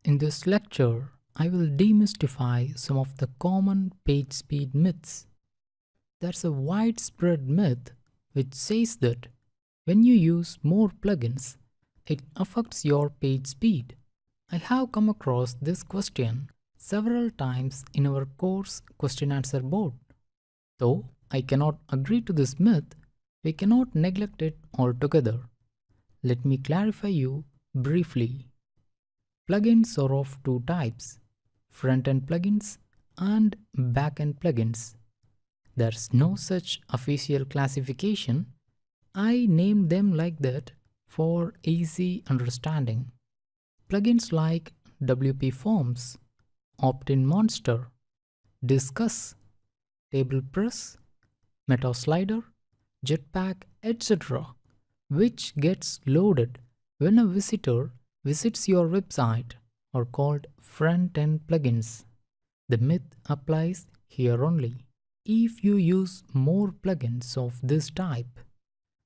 In this lecture, I will demystify some of the common page speed myths. There's a widespread myth which says that when you use more plugins, it affects your page speed. I have come across this question several times in our course question answer board. Though I cannot agree to this myth, we cannot neglect it altogether. Let me clarify you briefly. Plugins are of two types, front-end plugins and back-end plugins. There's no such official classification. I named them like that for easy understanding. Plugins like WP Forms, Opt-in Monster, Discuss, Table Press, Meta Slider, Jetpack, etc., which gets loaded when a visitor visits your website, are called front-end plugins. The myth applies here only. If you use more plugins of this type,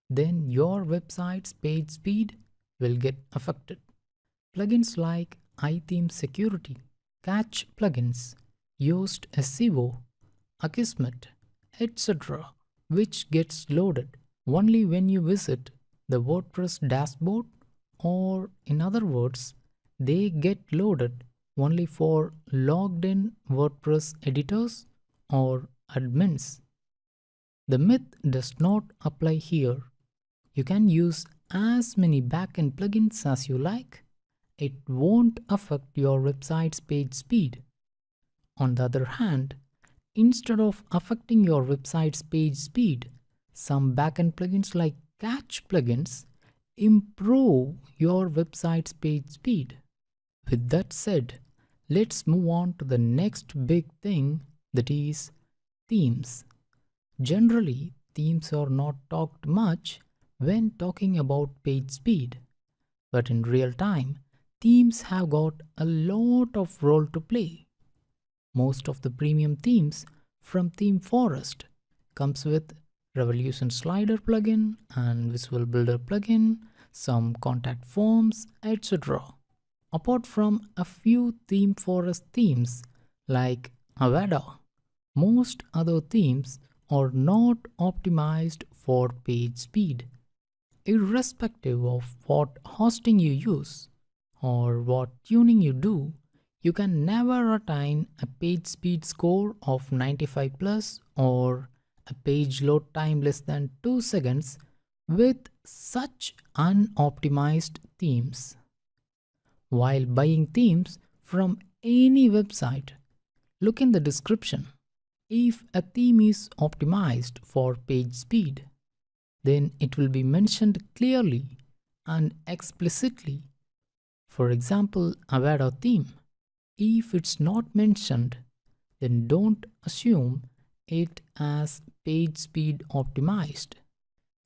then your website's page speed will get affected. Plugins like iTheme Security, Catch plugins, Yoast SEO, Akismet, etc., which gets loaded only when you visit the WordPress dashboard, or in other words, they get loaded only for logged in WordPress editors or admins. The myth does not apply here. You can use as many backend plugins as you like. It won't affect your website's page speed. On the other hand, instead of affecting your website's page speed, some backend plugins like Catch plugins improve your website's page speed. With that said, let's move on to the next big thing, that is themes. Generally, themes are not talked much when talking about page speed, but in real time, themes have got a lot of role to play. Most of the premium themes from Theme Forest comes with Revolution Slider plugin and Visual Builder plugin, some contact forms, etc. Apart from a few Theme Forest themes like Avada, most other themes are not optimized for page speed. Irrespective of what hosting you use or what tuning you do, you can never attain a page speed score of 95 plus or a page load time less than 2 seconds with such unoptimized themes. While buying themes from any website, look in the description. If a theme is optimized for page speed, then it will be mentioned clearly and explicitly. For example, Avada theme. If it's not mentioned, then don't assume it as page speed optimized.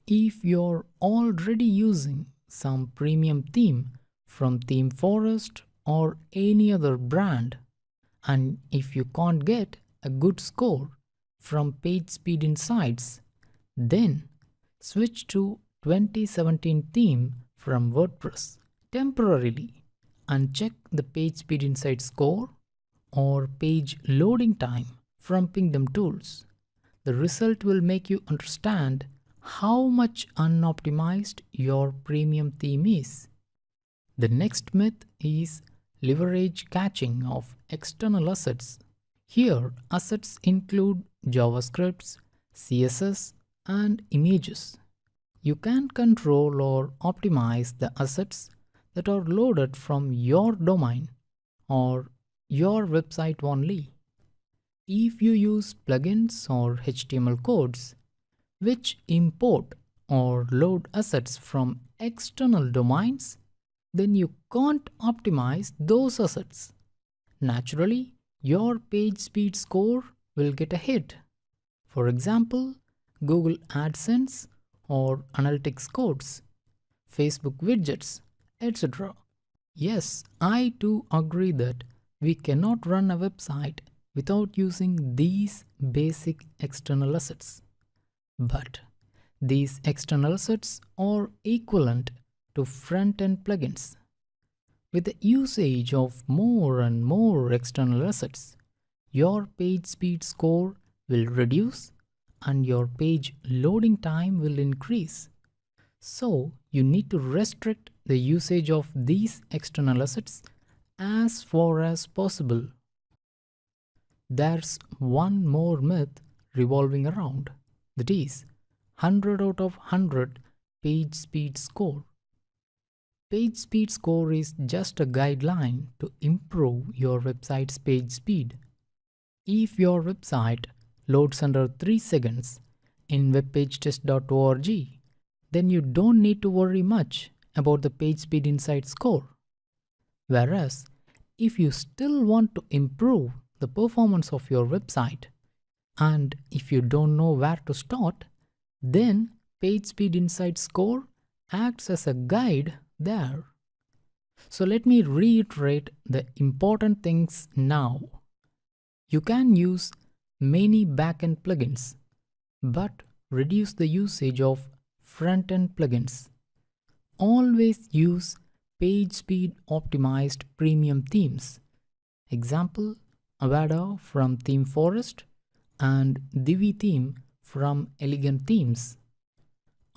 If you're already using some premium theme from Theme Forest or any other brand, and if you can't get a good score from page speed insights, then switch to 2017 theme from WordPress temporarily and check the page speed insight score or page loading time from Pingdom Tools. The result will make you understand how much unoptimized your premium theme is. The next myth is leverage caching of external assets. Here, assets include JavaScripts, CSS, and images. You can control or optimize the assets that are loaded from your domain or your website only. If you use plugins or HTML codes which import or load assets from external domains, then you can't optimize those assets. Naturally, your page speed score will get a hit. For example, Google AdSense or analytics codes, Facebook widgets, etc. Yes, I too agree that we cannot run a website without using these basic external assets. But these external assets are equivalent to front-end plugins. With the usage of more and more external assets, your page speed score will reduce and your page loading time will increase. So, you need to restrict the usage of these external assets as far as possible. There's one more myth revolving around, that is 100 out of 100 page speed score. Page speed score is just a guideline to improve your website's page speed. If your website loads under 3 seconds in webpagetest.org, then you don't need to worry much about the PageSpeed Insight score. Whereas, if you still want to improve the performance of your website, and if you don't know where to start, then PageSpeed Insight score acts as a guide there. So let me reiterate the important things now. You can use many backend plugins, but reduce the usage of front-end plugins. Always use PageSpeed optimized premium themes. Example, Avada from Theme Forest and Divi theme from Elegant Themes.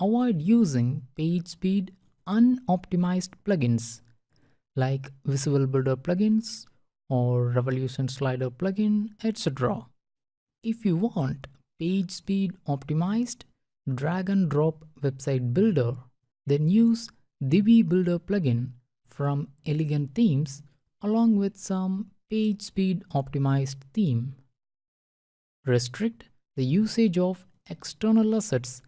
Avoid using PageSpeed unoptimized plugins like Visual Builder plugins or Revolution Slider plugin, etc. If you want PageSpeed optimized drag and drop website builder, then use Divi Builder plugin from Elegant Themes along with some PageSpeed optimized theme. Restrict the usage of external assets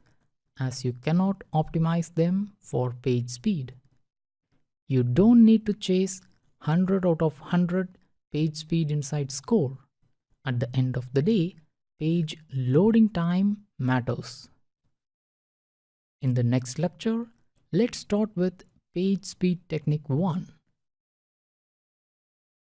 as you cannot optimize them for page speed. You don't need to chase 100 out of 100 page speed insight score. At the end of the day, page loading time matters. In the next lecture, let's start with page speed technique 1.